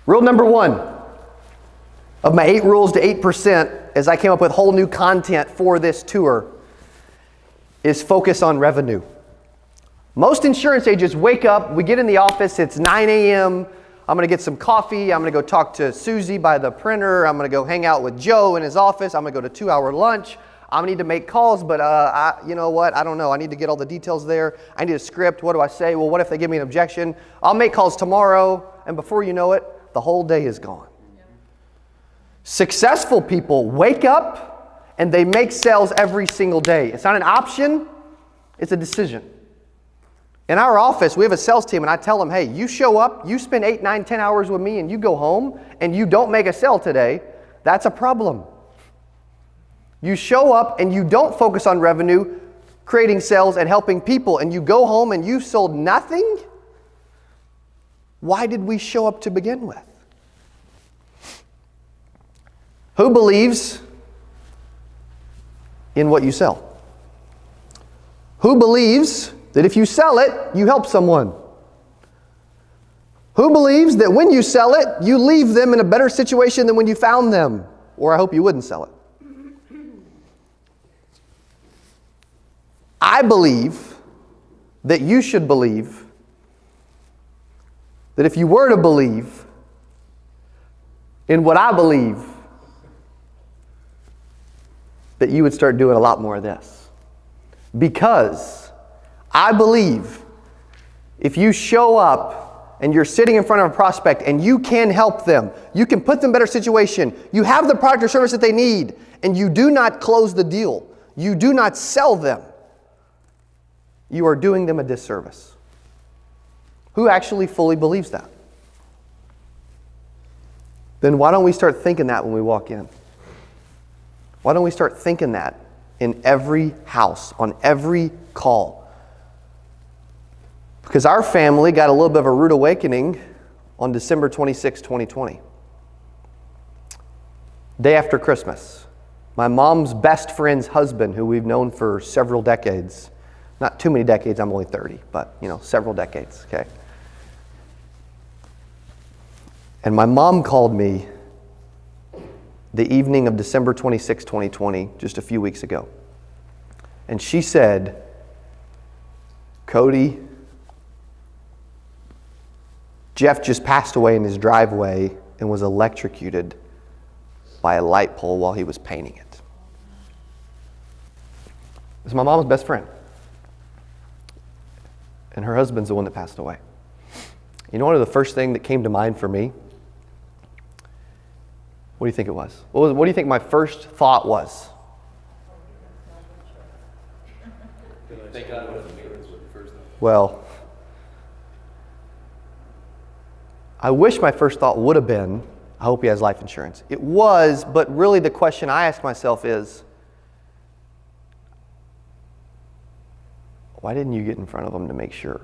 Rule number 1 of my 8 rules to 8%, as I came up with whole new content for this tour, is focus on revenue. Most insurance agents wake up, we get in the office, it's 9 a.m., I'm going to get some coffee, I'm going to go talk to Susie by the printer, I'm going to go hang out with Joe in his office, I'm going to go to 2-hour lunch, I need to make calls, but you know what, I don't know, I need to get all the details there, I need a script, what do I say, well what if they give me an objection, I'll make calls tomorrow, and before you know it, the whole day is gone. Successful people wake up and they make sales every single day. It's not an option, it's a decision. In our office, we have a sales team and I tell them, hey, you show up, you spend 8, 9, 10 hours with me and you go home and you don't make a sale today, that's a problem. You show up and you don't focus on revenue, creating sales and helping people, and you go home and you sold nothing? Why did we show up to begin with? Who believes in what you sell? Who believes that if you sell it, you help someone? Who believes that when you sell it, you leave them in a better situation than when you found them? Or I hope you wouldn't sell it. I believe that you should believe that if you were to believe in what I believe, that you would start doing a lot more of this. Because I believe if you show up and you're sitting in front of a prospect and you can help them, you can put them in a better situation, you have the product or service that they need, and you do not close the deal, you do not sell them, you are doing them a disservice. Who actually fully believes that? Then why don't we start thinking that when we walk in? Why don't we start thinking that in every house, on every call? Because our family got a little bit of a rude awakening on December 26, 2020. Day after Christmas. My mom's best friend's husband, who we've known for several decades, not too many decades, I'm only 30, but several decades, okay? And my mom called me the evening of December 26, 2020, just a few weeks ago. And she said, Cody, Jeff just passed away in his driveway and was electrocuted by a light pole while he was painting it. It's my mom's best friend. And her husband's the one that passed away. You know what the first thing that came to mind for me? What do you think it was? What do you think my first thought was? Well, I wish my first thought would have been, I hope he has life insurance. It was, but really the question I asked myself is, why didn't you get in front of him to make sure?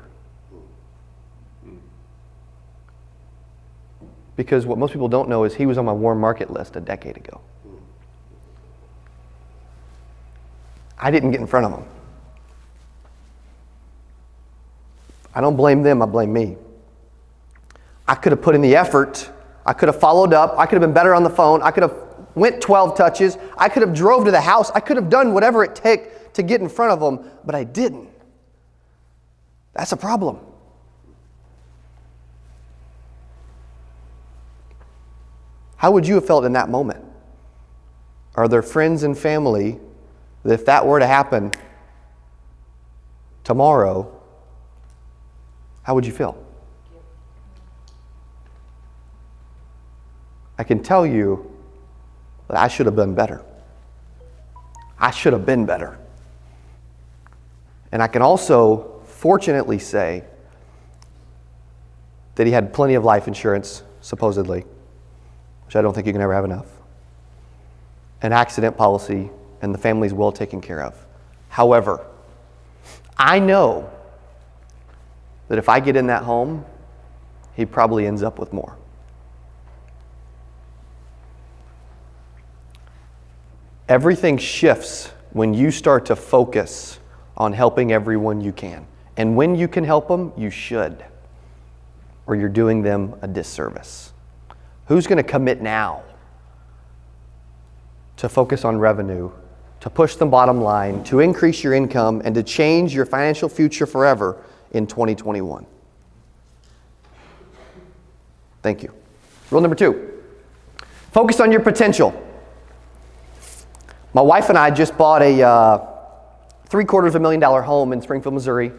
Because what most people don't know is he was on my warm market list a decade ago. I didn't get in front of him. I don't blame them, I blame me. I could have put in the effort, I could have followed up, I could have been better on the phone, I could have went 12 touches, I could have drove to the house, I could have done whatever it took to get in front of them, but I didn't. That's a problem. How would you have felt in that moment? Are there friends and family that if that were to happen tomorrow, how would you feel? I can tell you that I should have done better. I should have been better. And I can also fortunately say that he had plenty of life insurance, supposedly, which I don't think you can ever have enough, an accident policy, and the family's well taken care of. However, I know that if I get in that home, he probably ends up with more. Everything shifts when you start to focus on helping everyone you can. And when you can help them, you should, or you're doing them a disservice. Who's going to commit now to focus on revenue, to push the bottom line, to increase your income, and to change your financial future forever in 2021? Thank you. Rule number 2, focus on your potential. My wife and I just bought a $750,000 home in Springfield, Missouri,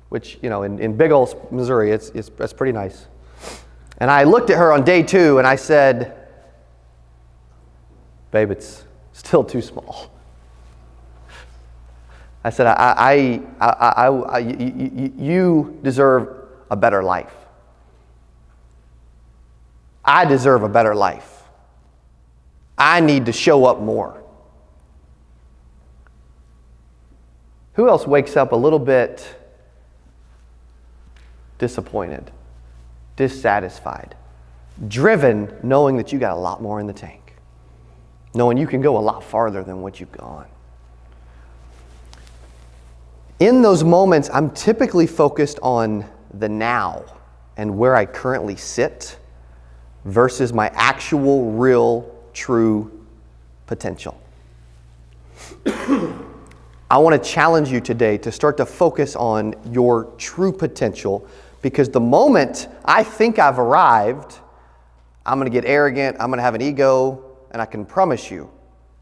which, in Big Old Missouri, that's pretty nice. And I looked at her on day 2 and I said, babe, it's still too small. I said, you deserve a better life. I deserve a better life. I need to show up more. Who else wakes up a little bit disappointed, dissatisfied, driven, knowing that you got a lot more in the tank, knowing you can go a lot farther than what you've gone? In those moments, I'm typically focused on the now and where I currently sit versus my actual, real, true potential. I want to challenge you today to start to focus on your true potential, because the moment I think I've arrived, I'm going to get arrogant, I'm going to have an ego, and I can promise you,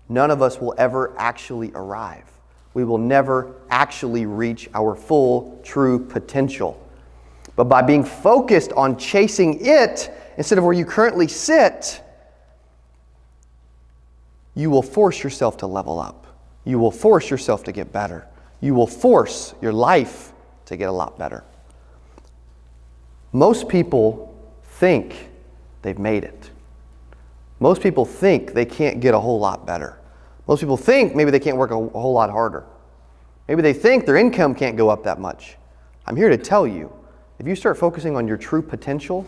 none of us will ever actually arrive. We will never actually reach our full, true potential. But by being focused on chasing it instead of where you currently sit, you will force yourself to level up. You will force yourself to get better. You will force your life to get a lot better. Most people think they've made it. Most people think they can't get a whole lot better. Most people think maybe they can't work a whole lot harder. Maybe they think their income can't go up that much. I'm here to tell you, if you start focusing on your true potential,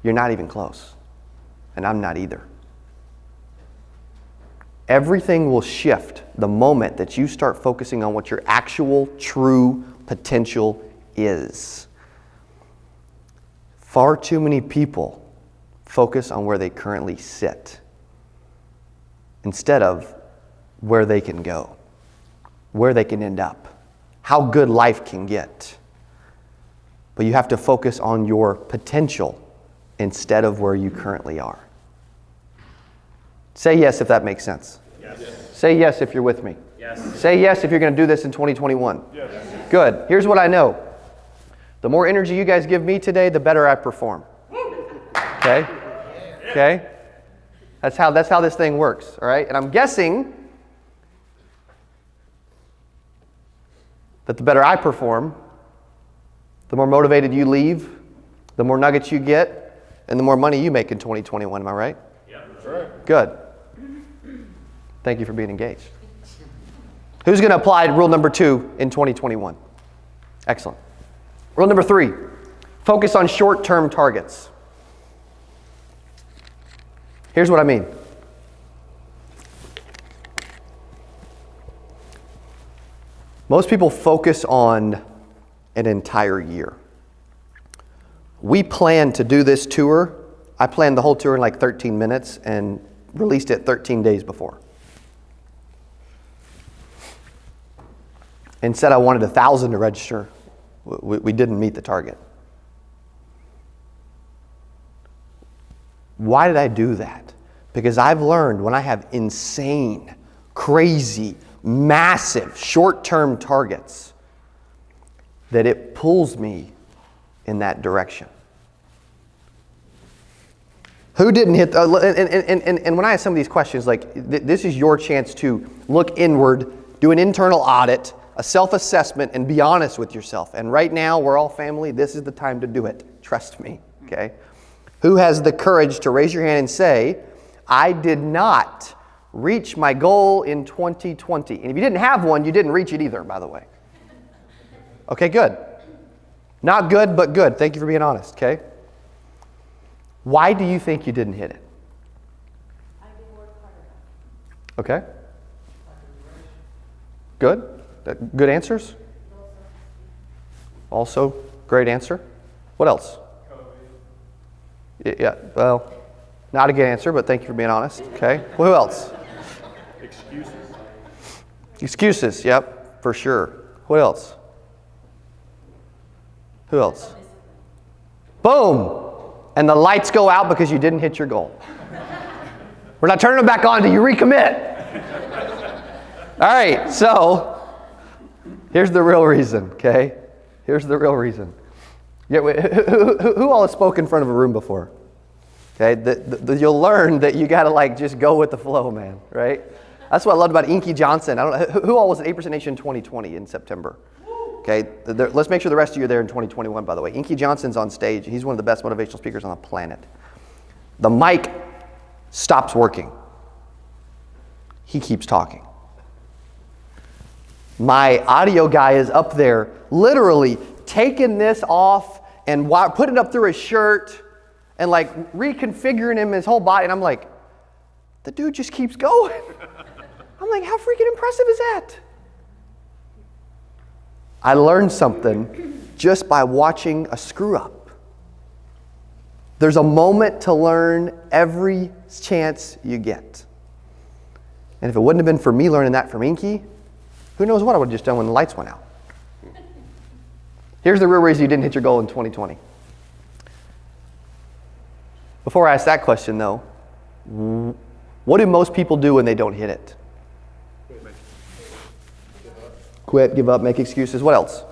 you're not even close. And I'm not either. Everything will shift the moment that you start focusing on what your actual true potential is. Far too many people focus on where they currently sit instead of where they can go, where they can end up, how good life can get. But you have to focus on your potential instead of where you currently are. Say yes if that makes sense. Yes. Say yes if you're with me. Yes. Say yes if you're going to do this in 2021. Yes. Good. Here's what I know. The more energy you guys give me today, the better I perform. Okay? Okay? That's how this thing works, all right? And I'm guessing that the better I perform, the more motivated you leave, the more nuggets you get, and the more money you make in 2021. Am I right? Yeah, that's right. Good. Thank you for being engaged. Who's going to apply rule number 2 in 2021? Excellent. Rule number 3, focus on short-term targets. Here's what I mean. Most people focus on an entire year. We planned to do this tour. I planned the whole tour in like 13 minutes and released it 13 days before. And said I wanted 1,000 to register. We didn't meet the target. Why did I do that? Because I've learned when I have insane, crazy, massive, short-term targets, that it pulls me in that direction. Who didn't hit, and when I ask some of these questions, like this is your chance to look inward, do an internal audit, a self-assessment, and be honest with yourself. And right now, we're all family. This is the time to do it. Trust me, okay? Who has the courage to raise your hand and say, I did not reach my goal in 2020. And if you didn't have one, you didn't reach it either, by the way. Okay, good. Not good, but good. Thank you for being honest, okay? Why do you think you didn't hit it? I didn't work hard enough. Okay. Good. Good answers? Also, great answer. What else? Yeah, well, not a good answer, but thank you for being honest. Okay, well, who else? Excuses. Excuses, yep, for sure. What else? Who else? Boom! And the lights go out because you didn't hit your goal. We're not turning them back on until you recommit. All right, so here's the real reason, okay? Here's the real reason. Yeah, who all has spoken in front of a room before? Okay, you'll learn that you got to like just go with the flow, man, right? That's what I loved about Inky Johnson. I don't know, who all was at 8% Nation 2020 in September? Okay, let's make sure the rest of you are there in 2021, by the way. Inky Johnson's on stage. He's one of the best motivational speakers on the planet. The mic stops working. He keeps talking. My audio guy is up there literally taking this off and putting it up through his shirt and like reconfiguring him his whole body. And I'm like, the dude just keeps going. I'm like, how freaking impressive is that? I learned something just by watching a screw up. There's a moment to learn every chance you get. And if it wouldn't have been for me learning that from Inky, who knows what I would have just done when the lights went out. Here's the real reason you didn't hit your goal in 2020. Before I ask that question though, what do most people do when they don't hit it? Quit, give up, make excuses. What else?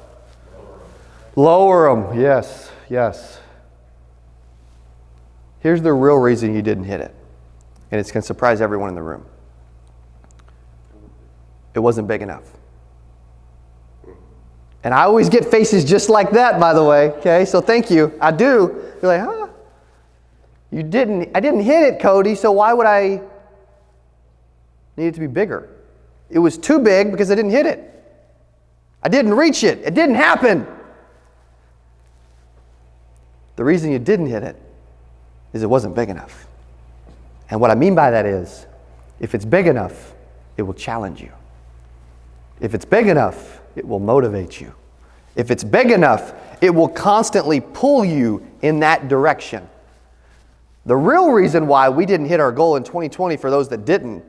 Lower them. Yes, yes. Here's the real reason you didn't hit it. And it's going to surprise everyone in the room. It wasn't big enough. And I always get faces just like that, by the way. Okay, so thank you. I do. You're like, huh? I didn't hit it, Cody, so why would I need it to be bigger? It was too big because I didn't hit it. I didn't reach it. It didn't happen. The reason you didn't hit it is it wasn't big enough. And what I mean by that is, if it's big enough, it will challenge you. If it's big enough, it will motivate you. If it's big enough, it will constantly pull you in that direction. The real reason why we didn't hit our goal in 2020 for those that didn't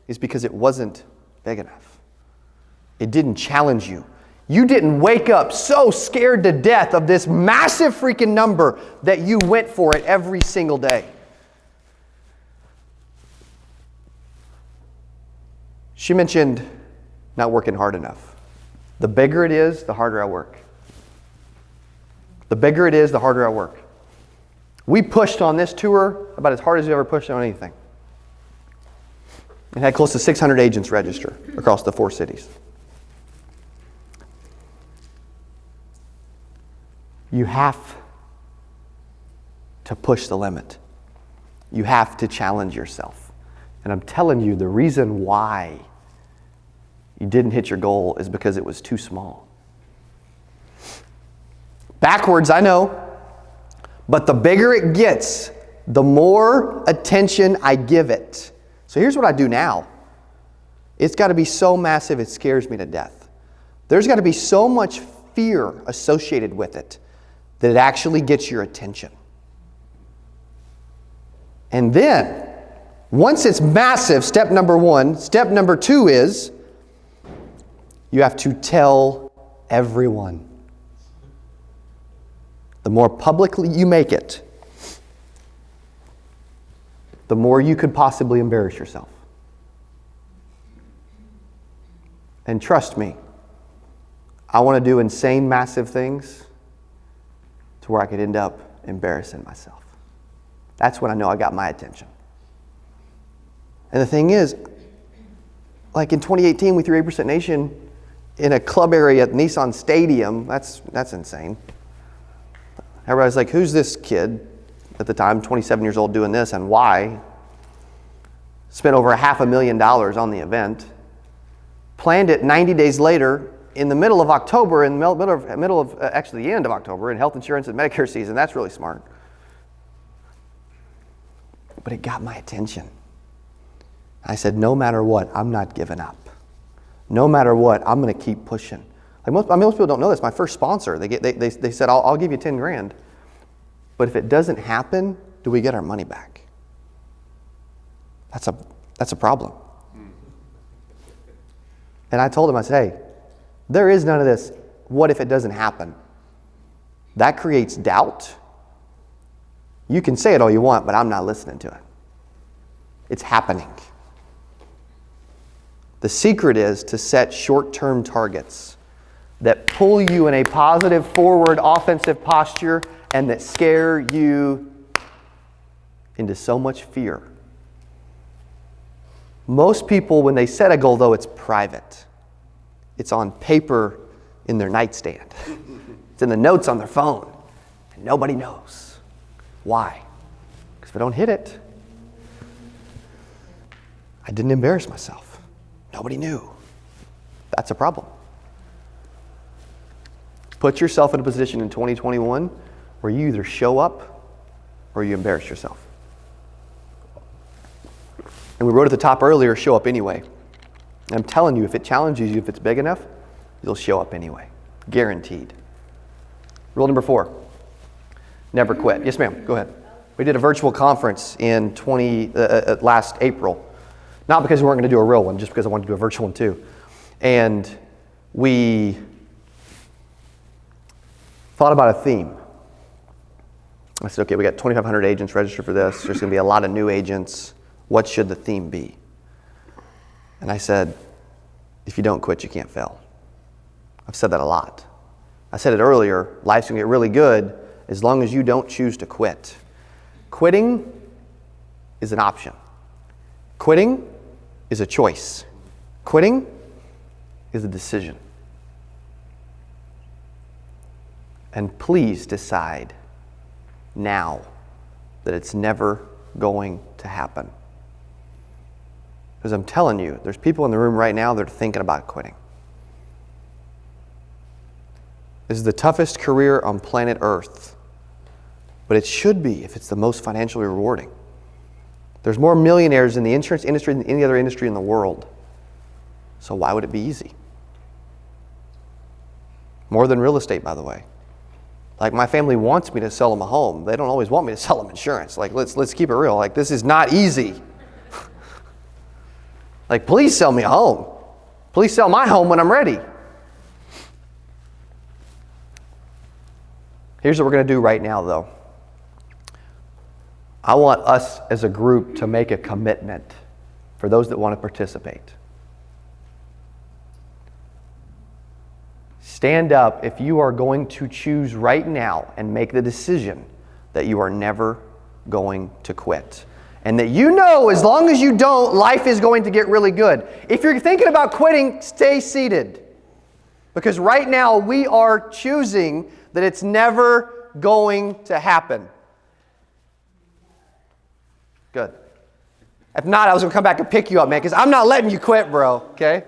is because it wasn't big enough. It didn't challenge you. You didn't wake up so scared to death of this massive freaking number that you went for it every single day. She mentioned not working hard enough. The bigger it is, the harder I work. The bigger it is, the harder I work. We pushed on this tour about as hard as we ever pushed on anything. And had close to 600 agents register across the 4 cities. You have to push the limit. You have to challenge yourself. And I'm telling you, the reason why you didn't hit your goal is because it was too small. Backwards, I know. But the bigger it gets, the more attention I give it. So here's what I do now. It's got to be so massive it scares me to death. There's got to be so much fear associated with it that it actually gets your attention. And then, once it's massive, step number 1, step number 2 is you have to tell everyone. The more publicly you make it, the more you could possibly embarrass yourself. And trust me, I want to do insane, massive things to where I could end up embarrassing myself. That's when I know I got my attention. And the thing is, like in 2018, we threw 8% Nation in a club area at Nissan Stadium. That's insane. Everybody's like, who's this kid at the time, 27 years old, doing this, and why? Spent over $500,000 on the event. Planned it 90 days later, in the middle of October, in the middle of actually the end of October, in health insurance and Medicare season. That's really smart. But it got my attention. I said, no matter what, I'm not giving up. No matter what, I'm going to keep pushing. Like most people don't know this. My first sponsor, they said, I'll give you 10 grand. But if it doesn't happen, do we get our money back? That's a problem. And I told him, I said, hey, there is none of this. What if it doesn't happen? That creates doubt. You can say it all you want, but I'm not listening to it. It's happening. The secret is to set short-term targets that pull you in a positive, forward, offensive posture and that scare you into so much fear. Most people, when they set a goal, though, it's private. It's on paper in their nightstand. It's in the notes on their phone. And nobody knows. Why? Because if I don't hit it, I didn't embarrass myself. Nobody knew. That's a problem. Put yourself in a position in 2021 where you either show up or you embarrass yourself. And we wrote at the top earlier, show up anyway. And I'm telling you, if it challenges you, if it's big enough, you'll show up anyway. Guaranteed. Rule number 4, never quit. Yes, ma'am, go ahead. We did a virtual conference in last April. Not because we weren't going to do a real one, just because I wanted to do a virtual one too. And we thought about a theme. I said, okay, we got 2,500 agents registered for this. There's going to be a lot of new agents. What should the theme be? And I said, if you don't quit, you can't fail. I've said that a lot. I said it earlier, life's going to get really good as long as you don't choose to quit. Quitting is an option. Quitting is a choice. Quitting is a decision. And please decide now that it's never going to happen. Because I'm telling you, there's people in the room right now that are thinking about quitting. This is the toughest career on planet Earth. But it should be if it's the most financially rewarding. There's more millionaires in the insurance industry than any other industry in the world. So why would it be easy? More than real estate, by the way. Like, my family wants me to sell them a home. They don't always want me to sell them insurance. Like, let's keep it real. Like, this is not easy. Like, please sell me a home. Please sell my home when I'm ready. Here's what we're going to do right now, though. I want us as a group to make a commitment for those that want to participate. Stand up if you are going to choose right now and make the decision that you are never going to quit. And that you know, as long as you don't, life is going to get really good. If you're thinking about quitting, stay seated. Because right now we are choosing that it's never going to happen. Good. If not, I was going to come back and pick you up, man, because I'm not letting you quit, bro, okay?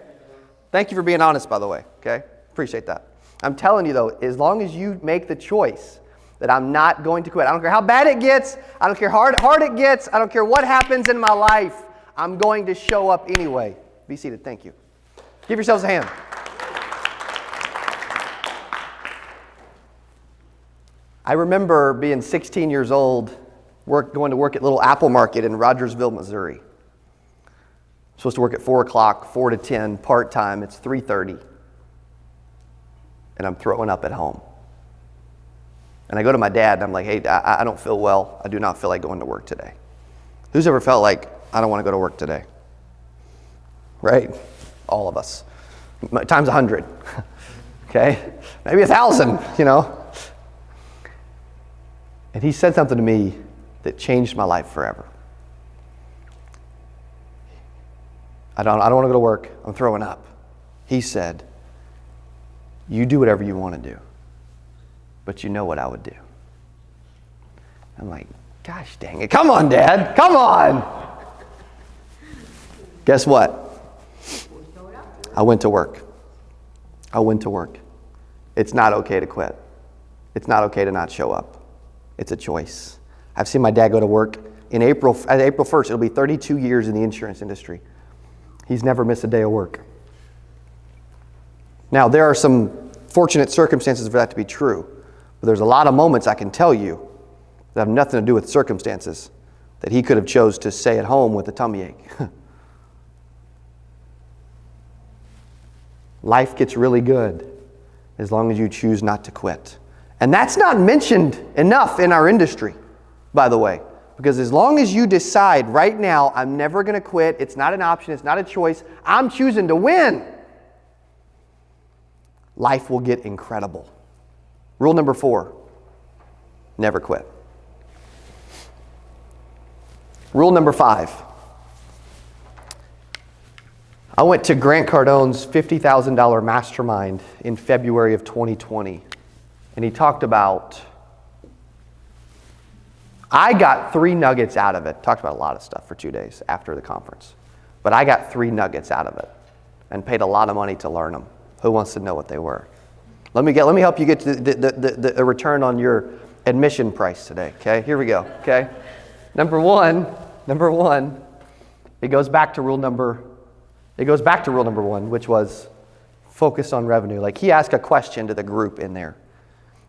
Thank you for being honest, by the way, okay? Appreciate that. I'm telling you, though, as long as you make the choice that I'm not going to quit. I don't care how bad it gets. I don't care how hard it gets. I don't care what happens in my life. I'm going to show up anyway. Be seated. Thank you. Give yourselves a hand. I remember being 16 years old, going to work at Little Apple Market in Rogersville, Missouri. I'm supposed to work at 4 o'clock, 4 to 10, part-time. It's 3:30. And I'm throwing up at home. And I go to my dad and I'm like, hey, I don't feel well. I do not feel like going to work today. Who's ever felt like, I don't want to go to work today? Right? All of us. Times 100. Okay? Maybe 1,000, you know? And he said something to me that changed my life forever. I don't want to go to work. I'm throwing up. He said, you do whatever you want to do. But you know what I would do. I'm like, gosh dang it. Come on, Dad. Come on. Guess what? I went to work. It's not okay to quit. It's not okay to not show up. It's a choice. I've seen my dad go to work in April 1st. It'll be 32 years in the insurance industry. He's never missed a day of work. Now, there are some fortunate circumstances for that to be true. But there's a lot of moments I can tell you that have nothing to do with circumstances that he could have chose to stay at home with a tummy ache. Life gets really good as long as you choose not to quit. And that's not mentioned enough in our industry, by the way. Because as long as you decide right now, I'm never going to quit, it's not an option, it's not a choice, I'm choosing to win, life will get incredible. Rule number 4, never quit. Rule number 5. I went to Grant Cardone's $50,000 mastermind in February of 2020. And he talked about, I got 3 nuggets out of it. Talked about a lot of stuff for 2 days after the conference. But I got 3 nuggets out of it and paid a lot of money to learn them. Who wants to know what they were? Let me help you get to the return on your admission price today. Okay, here we go. Okay, number one, it goes back to rule number 1, which was focus on revenue. Like he asked a question to the group in there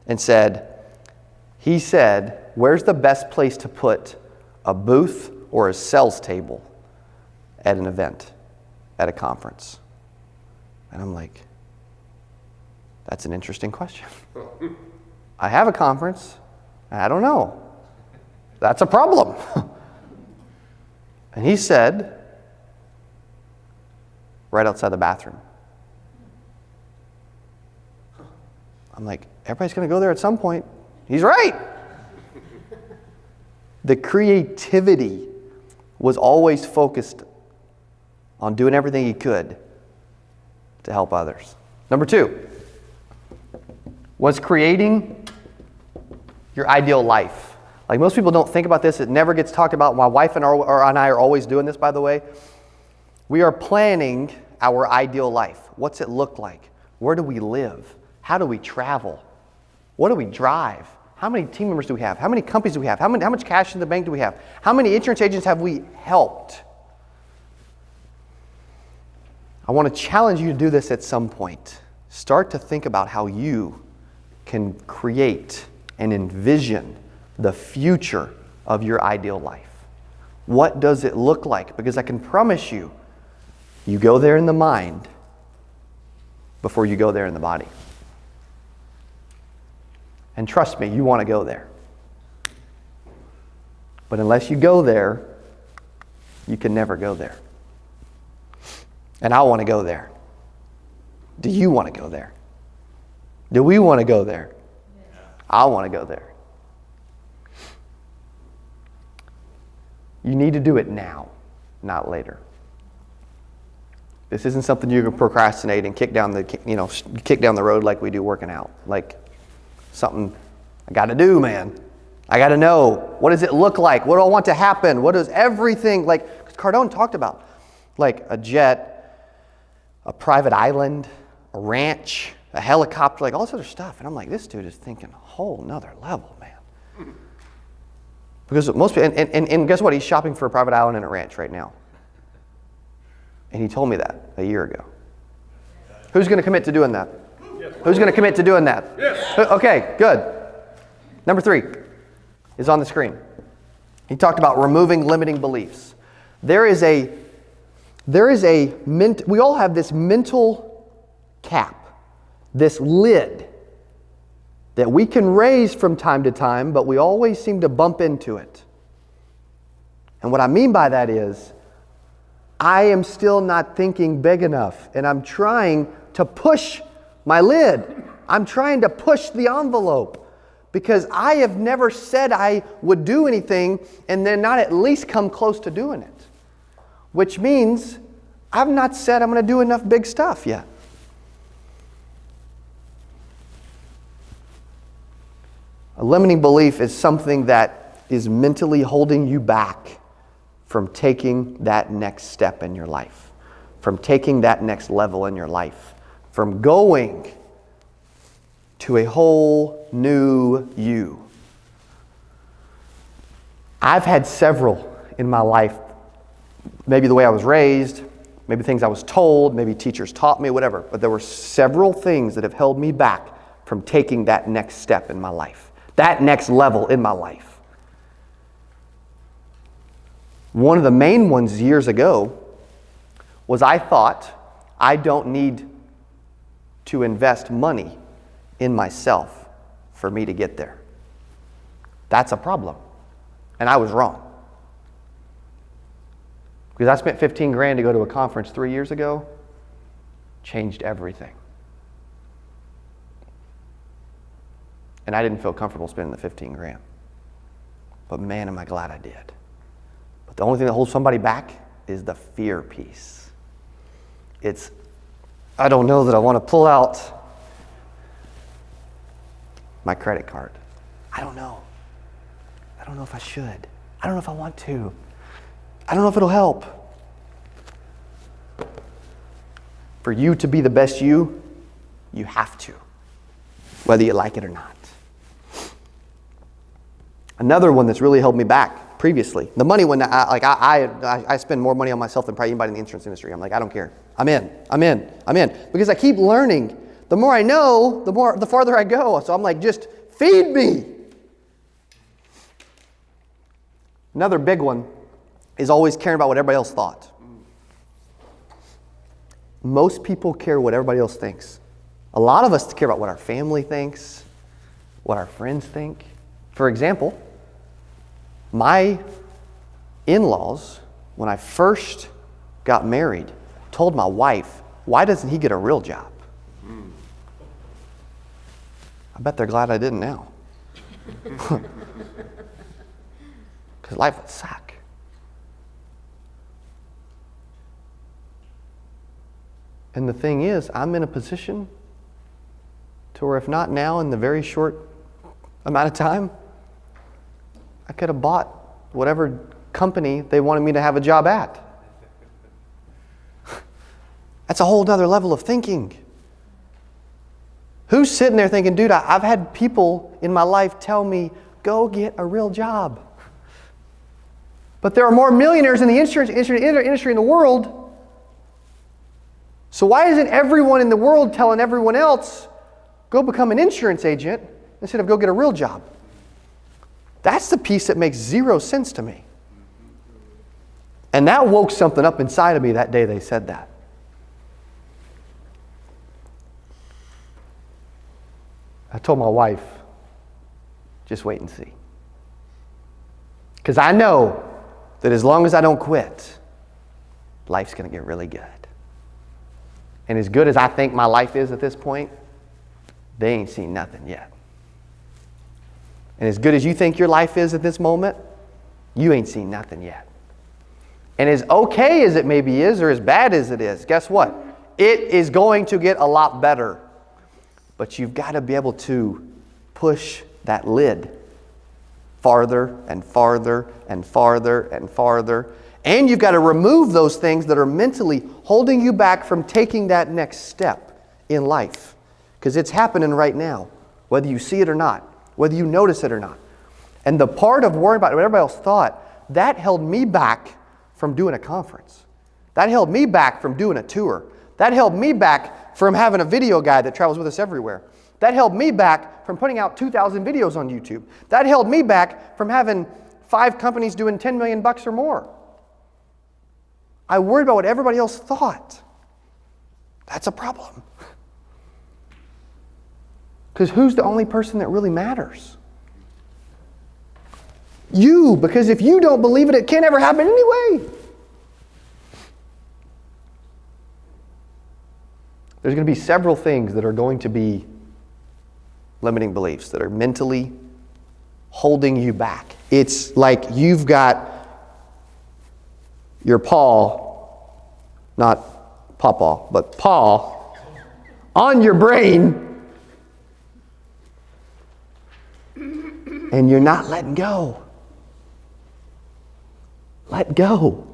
and he said, where's the best place to put a booth or a sales table at an event, at a conference? And I'm like, that's an interesting question. I have a conference, and I don't know. That's a problem. And he said, right outside the bathroom. I'm like, everybody's going to go there at some point. He's right. The creativity was always focused on doing everything he could to help others. Number 2 was creating your ideal life. Like most people don't think about this. It never gets talked about. My wife and I are always doing this, by the way. We are planning our ideal life. What's it look like? Where do we live? How do we travel? What do we drive? How many team members do we have? How many companies do we have? How much cash in the bank do we have? How many insurance agents have we helped? I want to challenge you to do this at some point. Start to think about how you can create and envision the future of your ideal life. What does it look like? Because I can promise you, you go there in the mind before you go there in the body. And trust me, you want to go there. But unless you go there, you can never go there. And I want to go there. Do you want to go there? Do we want to go there? Yeah. I want to go there. You need to do it now, not later. This isn't something you can procrastinate and kick down the road like we do working out. Like something I got to do, man. I got to know, what does it look like? What do I want to happen? What does everything, like Cardone talked about, like a jet, a private island, a ranch, a helicopter, like all this other stuff. And I'm like, this dude is thinking a whole nother level, man. Because most people, and guess what? He's shopping for a private island and a ranch right now. And he told me that a year ago. Who's going to commit to doing that? Yes. Who's going to commit to doing that? Yes. Okay, good. Number 3 is on the screen. He talked about removing limiting beliefs. We all have this mental cap, this lid that we can raise from time to time, but we always seem to bump into it. And what I mean by that is, I am still not thinking big enough, and I'm trying to push my lid. I'm trying to push the envelope because I have never said I would do anything and then not at least come close to doing it, which means I've not said I'm going to do enough big stuff yet. A limiting belief is something that is mentally holding you back from taking that next step in your life, from taking that next level in your life, from going to a whole new you. I've had several in my life, maybe the way I was raised, maybe things I was told, maybe teachers taught me, whatever, but there were several things that have held me back from taking that next step in my life, that next level in my life. One of the main ones years ago was I thought I don't need to invest money in myself for me to get there. That's a problem. And I was wrong. Because I spent 15 grand to go to a conference 3 years ago, changed everything. And I didn't feel comfortable spending the 15 grand. But man, am I glad I did. But the only thing that holds somebody back is the fear piece. It's, I don't know that I want to pull out my credit card. I don't know. I don't know if I should. I don't know if I want to. I don't know if it'll help. For you to be the best you have to, whether you like it or not. Another one that's really held me back previously, the money one, I spend more money on myself than probably anybody in the insurance industry. I'm like, I don't care. I'm in. Because I keep learning. The more I know, the farther I go. So I'm like, just feed me. Another big one is always caring about what everybody else thought. Most people care what everybody else thinks. A lot of us care about what our family thinks, what our friends think. For example, my in-laws, when I first got married, told my wife, why doesn't he get a real job? I bet they're glad I didn't now. Because life would suck. And the thing is, I'm in a position to where if not now, in the very short amount of time, I could have bought whatever company they wanted me to have a job at. That's a whole other level of thinking. Who's sitting there thinking, dude, I've had people in my life tell me, go get a real job. But there are more millionaires in the insurance industry in the world. So why isn't everyone in the world telling everyone else, go become an insurance agent instead of go get a real job? That's the piece that makes zero sense to me. And that woke something up inside of me that day they said that. I told my wife, just wait and see. Because I know that as long as I don't quit, life's going to get really good. And as good as I think my life is at this point, they ain't seen nothing yet. And as good as you think your life is at this moment, you ain't seen nothing yet. And as okay as it maybe is, or as bad as it is, guess what? It is going to get a lot better. But you've got to be able to push that lid farther and farther and farther and farther. And you've got to remove those things that are mentally holding you back from taking that next step in life. Because it's happening right now, whether you see it or not, whether you notice it or not. And the part of worrying about what everybody else thought, that held me back from doing a conference. That held me back from doing a tour. That held me back from having a video guy that travels with us everywhere. That held me back from putting out 2,000 videos on YouTube. That held me back from having 5 companies doing $10 million or more. I worried about what everybody else thought. That's a problem. Because who's the only person that really matters? You, because if you don't believe it, it can't ever happen anyway. There's going to be several things that are going to be limiting beliefs that are mentally holding you back. It's like you've got your paw, not pawpaw, but paw on your brain, and you're not letting go. Let go.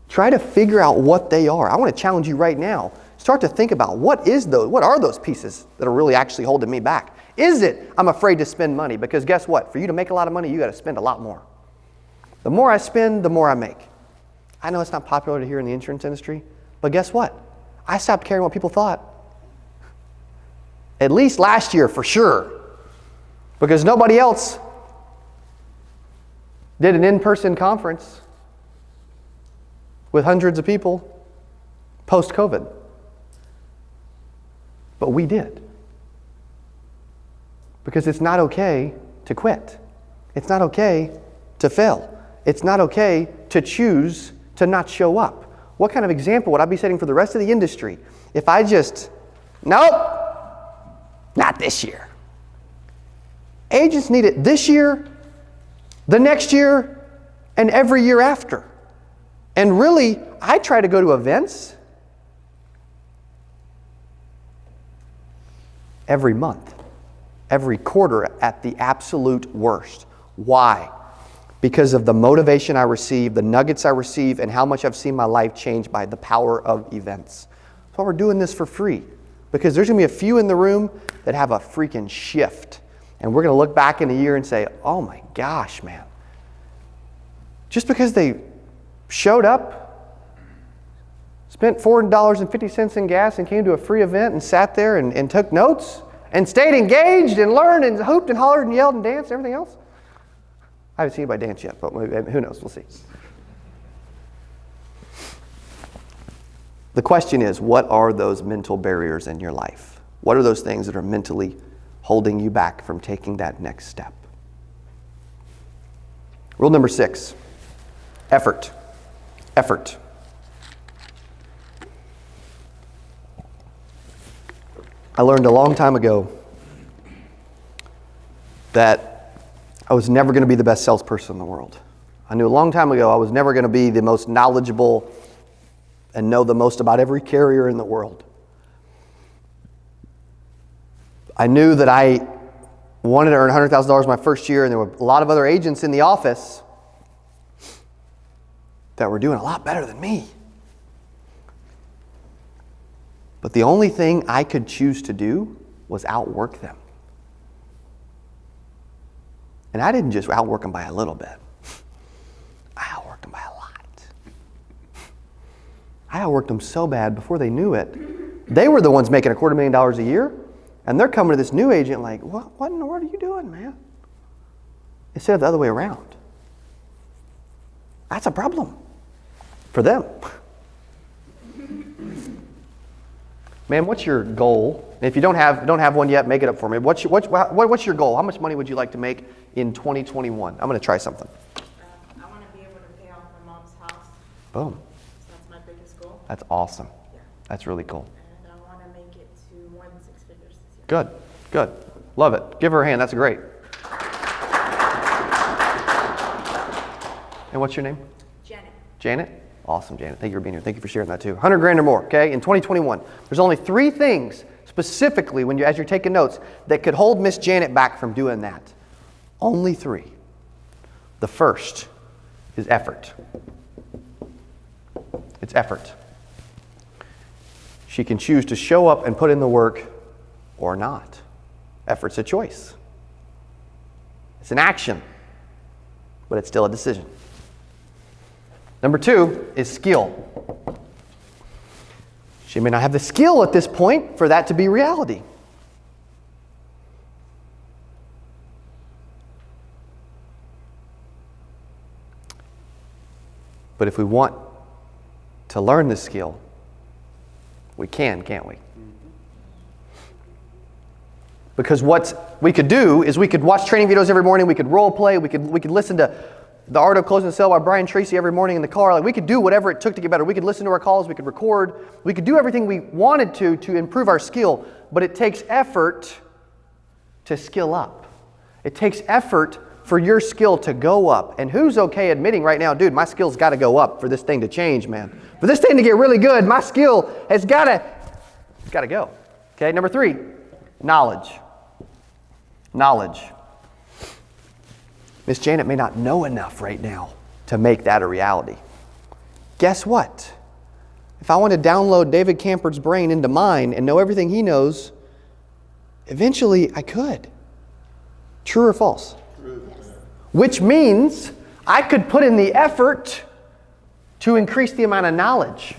Try to figure out what they are. I want to challenge you right now. Start to think about what are those pieces that are really actually holding me back? Is it I'm afraid to spend money? Because guess what? For you to make a lot of money, you got to spend a lot more. The more I spend, the more I make. I know it's not popular to hear in the insurance industry, but guess what? I stopped caring what people thought. At least last year, for sure. Because nobody else did an in-person conference with hundreds of people post-COVID. But we did. Because it's not okay to quit. It's not okay to fail. It's not okay to choose to not show up. What kind of example would I be setting for the rest of the industry if I just, nope, not this year. Agents need it this year, the next year, and every year after. And really, I try to go to events every month, every quarter at the absolute worst. Why? Because of the motivation I receive, the nuggets I receive, and how much I've seen my life change by the power of events. That's why we're doing this for free. Because there's going to be a few in the room that have a freaking shift. And we're going to look back in a year and say, oh my gosh, man. Just because they showed up, spent $4.50 in gas and came to a free event and sat there and took notes and stayed engaged and learned and hooped and hollered and yelled and danced and everything else. I haven't seen anybody dance yet, but who knows? We'll see. The question is, what are those mental barriers in your life? What are those things that are mentally holding you back from taking that next step? Rule number 6, effort. Effort. I learned a long time ago that I was never going to be the best salesperson in the world. I knew a long time ago I was never going to be the most knowledgeable and know the most about every carrier in the world. I knew that I wanted to earn $100,000 my first year, and there were a lot of other agents in the office that were doing a lot better than me. But the only thing I could choose to do was outwork them. And I didn't just outwork them by a little bit. I outworked them by a lot. I outworked them so bad before they knew it. They were the ones making $250,000 a year, and they're coming to this new agent like, what in the world are you doing, man? Instead of the other way around. That's a problem for them. Man, what's your goal? And if you don't have one yet, make it up for me. What's your goal? How much money would you like to make in 2021? I'm going to try something. I want to be able to pay off my mom's house. Boom. So that's my biggest goal. That's awesome. Yeah. That's really cool. And I want to make it to more than 6 figures this year. Good. Good. Love it. Give her a hand. That's great. And what's your name? Janet. Janet? Awesome, Janet. Thank you for being here. Thank you for sharing that too. 100 grand or more, okay? In 2021, there's only 3 things specifically as you're taking notes that could hold Miss Janet back from doing that. Only 3. The first is effort. It's effort. She can choose to show up and put in the work or not. Effort's a choice. It's an action, but it's still a decision. Number 2 is skill. She may not have the skill at this point for that to be reality. But if we want to learn this skill, we can, can't we? Because what we could do is we could watch training videos every morning, we could role play, we could listen to The Art of Closing the Sale by Brian Tracy every morning in the car. Like, we could do whatever it took to get better. We could listen to our calls, we could record, we could do everything we wanted to improve our skill, but it takes effort to skill up. It takes effort for your skill to go up. And who's okay admitting right now, dude, my skill's got to go up for this thing to change, man. For this thing to get really good, my skill has got to go. Okay, number 3, knowledge. Knowledge. Miss Janet may not know enough right now to make that a reality. Guess what? If I want to download David Camper's brain into mine and know everything he knows, eventually I could. True or false? True. Yes. Which means I could put in the effort to increase the amount of knowledge.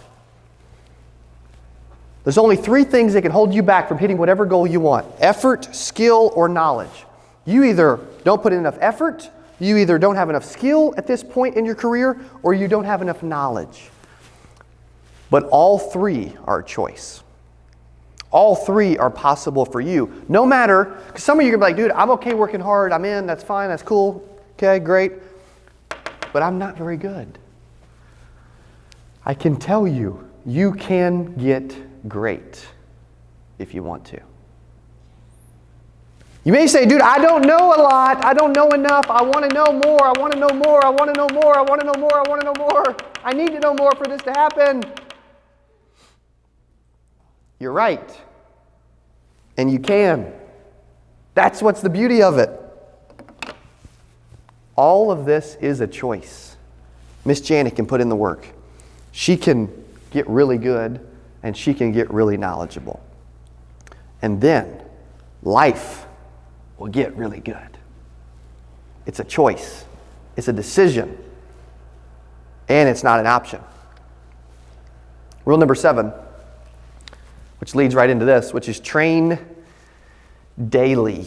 There's only 3 things that can hold you back from hitting whatever goal you want: effort, skill, or knowledge. You either don't put in enough effort, you either don't have enough skill at this point in your career, or you don't have enough knowledge. But all three are a choice. All three are possible for you. No matter, because some of you are going to be like, dude, I'm okay working hard. I'm in. That's fine. That's cool. Okay, great. But I'm not very good. I can tell you, you can get great if you want to. You may say, dude, I don't know a lot. I don't know enough. I want to know more. I want to know more. I want to know more. I want to know more. I want to know more. I need to know more for this to happen. You're right. And you can. That's what's the beauty of it. All of this is a choice. Miss Janet can put in the work. She can get really good and she can get really knowledgeable. And then life will get really good. It's a choice. It's a decision. And it's not an option. Rule number 7, which leads right into this, which is train daily.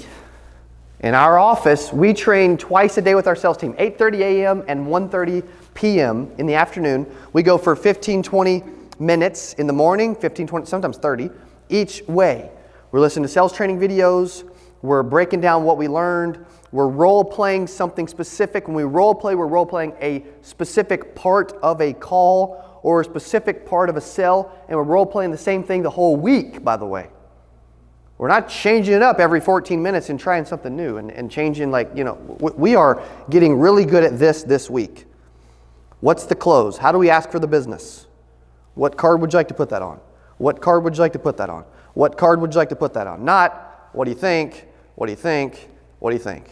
In our office, we train twice a day with our sales team, 8:30 a.m. and 1:30 p.m. in the afternoon. We go for 15, 20 minutes in the morning, 15, 20, sometimes 30, each way. We're listening to sales training videos. We're breaking down what we learned. We're role-playing something specific. When we role-play, we're role-playing a specific part of a call or a specific part of a sell, and we're role-playing the same thing the whole week, by the way. We're not changing it up every 14 minutes and trying something new and changing we are getting really good at this week. What's the close? How do we ask for the business? What card would you like to put that on? What card would you like to put that on? What card would you like to put that on? Not, what do you think? What do you think? What do you think?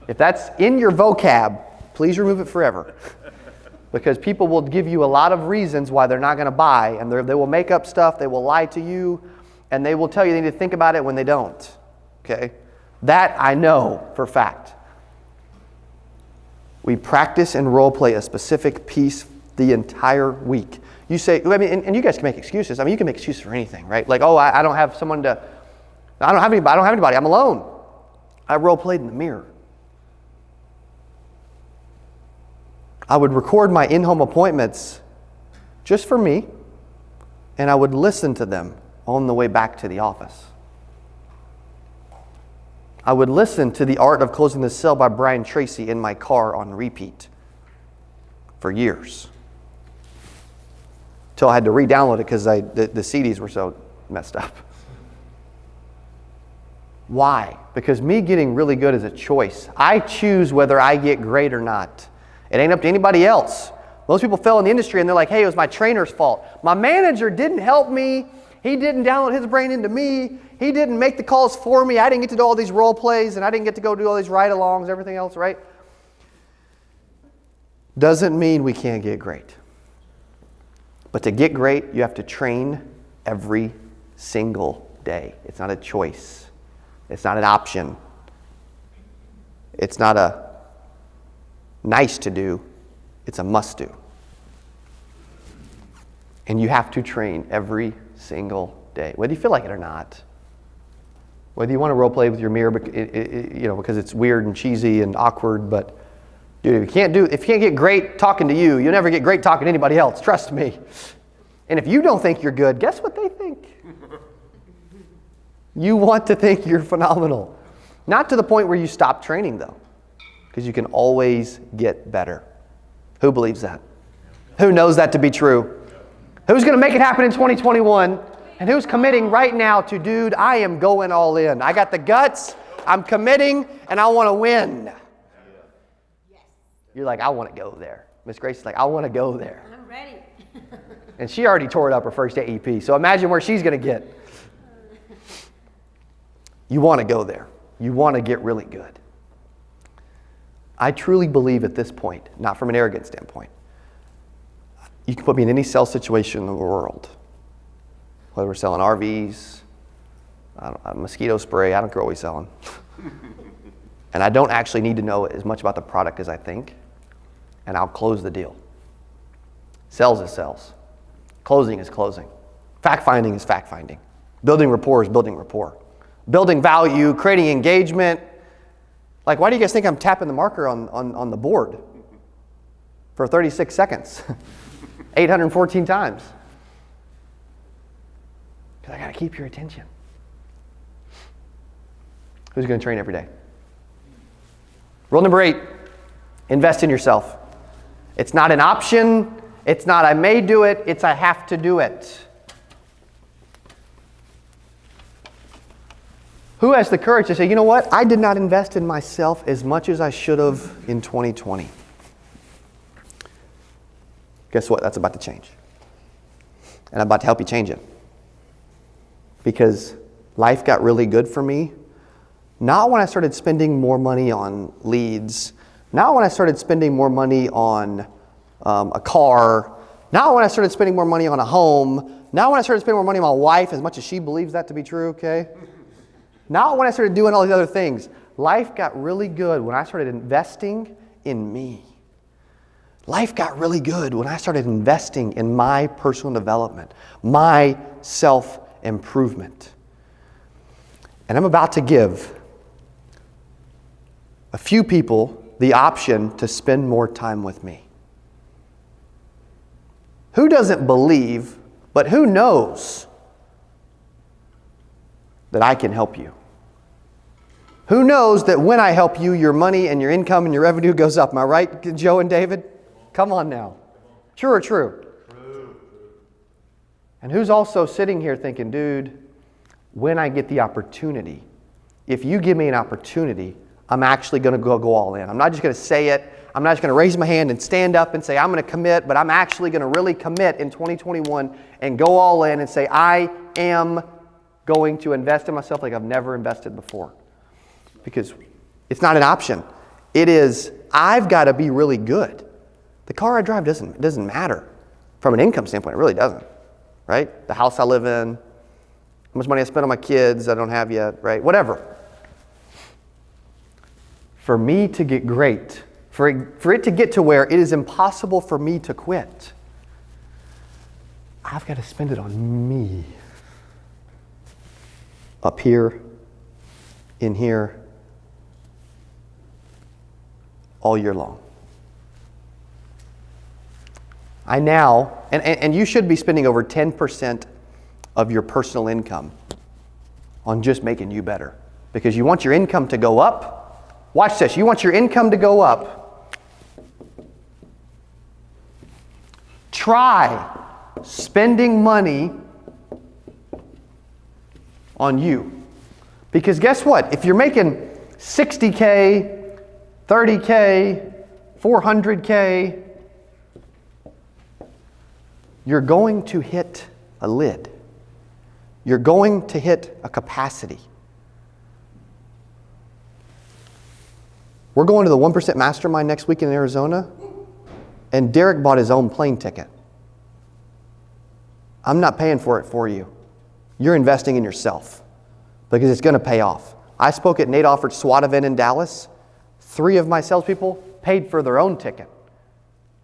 If that's in your vocab, please remove it forever. Because people will give you a lot of reasons why they're not going to buy, and they will make up stuff, they will lie to you, and they will tell you they need to think about it when they don't. Okay? That I know for a fact. We practice and role play a specific piece the entire week. You say, and you guys can make excuses. You can make excuses for anything, right? Like, I don't have someone to, I don't have anybody, I'm alone. I role played in the mirror. I would record my in-home appointments just for me, and I would listen to them on the way back to the office. I would listen to The Art of Closing the Sale by Brian Tracy in my car on repeat for years. Till I had to re-download it because the CDs were so messed up. Why? Because me getting really good is a choice. I choose whether I get great or not. It ain't up to anybody else. Most people fail in the industry and they're like, hey, it was my trainer's fault. My manager didn't help me. He didn't download his brain into me. He didn't make the calls for me. I didn't get to do all these role plays and I didn't get to go do all these ride-alongs, everything else, right? Doesn't mean we can't get great. But to get great, you have to train every single day. It's not a choice. It's not an option. It's not a nice to do. It's a must do. And you have to train every single day, whether you feel like it or not. Whether you want to role play with your mirror, because it's weird and cheesy and awkward, but dude, if you can't get great talking to you, you'll never get great talking to anybody else. Trust me. And if you don't think you're good, guess what they think? You want to think you're phenomenal. Not to the point where you stop training, though, because you can always get better. Who believes that? Who knows that to be true? Who's going to make it happen in 2021? And who's committing right now to, dude, I am going all in. I got the guts, I'm committing, and I want to win. You're like, I want to go there. Miss Grace is like, I want to go there. I'm ready. And she already tore it up her first AEP. So imagine where she's going to get. You want to go there. You want to get really good. I truly believe at this point, not from an arrogant standpoint, you can put me in any sales situation in the world. Whether we're selling RVs, mosquito spray, I don't care what we're selling. And I don't actually need to know as much about the product as I think. And I'll close the deal. Sales is sales. Closing is closing. Fact-finding is fact-finding. Building rapport is building rapport. Building value, creating engagement. Like, why do you guys think I'm tapping the marker on the board for 36 seconds? 814 times. Because I got to keep your attention. Who's going to train every day? Rule number 8, invest in yourself. It's not an option. It's not I may do it. It's I have to do it. Who has the courage to say, you know what? I did not invest in myself as much as I should have in 2020. Guess what? That's about to change. And I'm about to help you change it. Because life got really good for me. Not when I started spending more money on leads. Not when I started spending more money on a car. Not when I started spending more money on a home. Not when I started spending more money on my wife, as much as she believes that to be true, okay? Not when I started doing all these other things. Life got really good when I started investing in me. Life got really good when I started investing in my personal development, my self-improvement. And I'm about to give a few people the option to spend more time with me. Who doesn't believe, but who knows that I can help you? Who knows that when I help you, your money and your income and your revenue goes up? Am I right, Joe and David? Come on now. True or true? True. And who's also sitting here thinking, dude, when I get the opportunity, if you give me an opportunity, I'm actually going to go all in. I'm not just going to say it. I'm not just going to raise my hand and stand up and say, I'm going to commit, but I'm actually going to really commit in 2021 and go all in and say, I am going to invest in myself like I've never invested before. Because it's not an option. It is, I've got to be really good. The car I drive doesn't matter. From an income standpoint, it really doesn't. Right? The house I live in, how much money I spend on my kids I don't have yet, right? Whatever. For me to get great, for it to get to where it is impossible for me to quit, I've got to spend it on me. Up here, in here, all year long. I now, and you should be spending over 10% of your personal income on just making you better. Because you want your income to go up. Watch this. You want your income to go up. Try spending money on you. Because guess what? If you're making $60K, $30K, $400K, you're going to hit a lid. You're going to hit a capacity. We're going to the 1% Mastermind next week in Arizona, and Derek bought his own plane ticket. I'm not paying for it for you. You're investing in yourself because it's going to pay off. I spoke at Nate Offert's SWAT event in Dallas. 3 of my salespeople paid for their own ticket.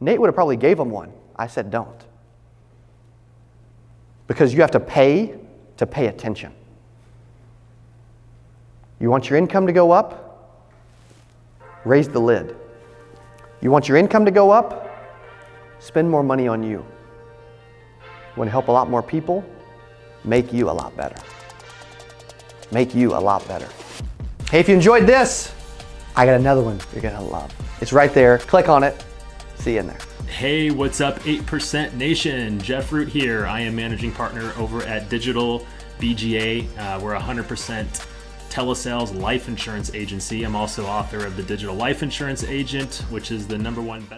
Nate would have probably gave them one. I said, don't. Because you have to pay attention. You want your income to go up? Raise the lid. You want your income to go up? Spend more money on you. You want to help a lot more people? Make you a lot better. Make you a lot better. Hey, if you enjoyed this, I got another one you're going to love. It's right there. Click on it. See you in there. Hey, what's up, 8% Nation? Jeff Root here. I am managing partner over at Digital BGA. We're a 100% telesales life insurance agency. I'm also author of The Digital Life Insurance Agent, which is the #1 best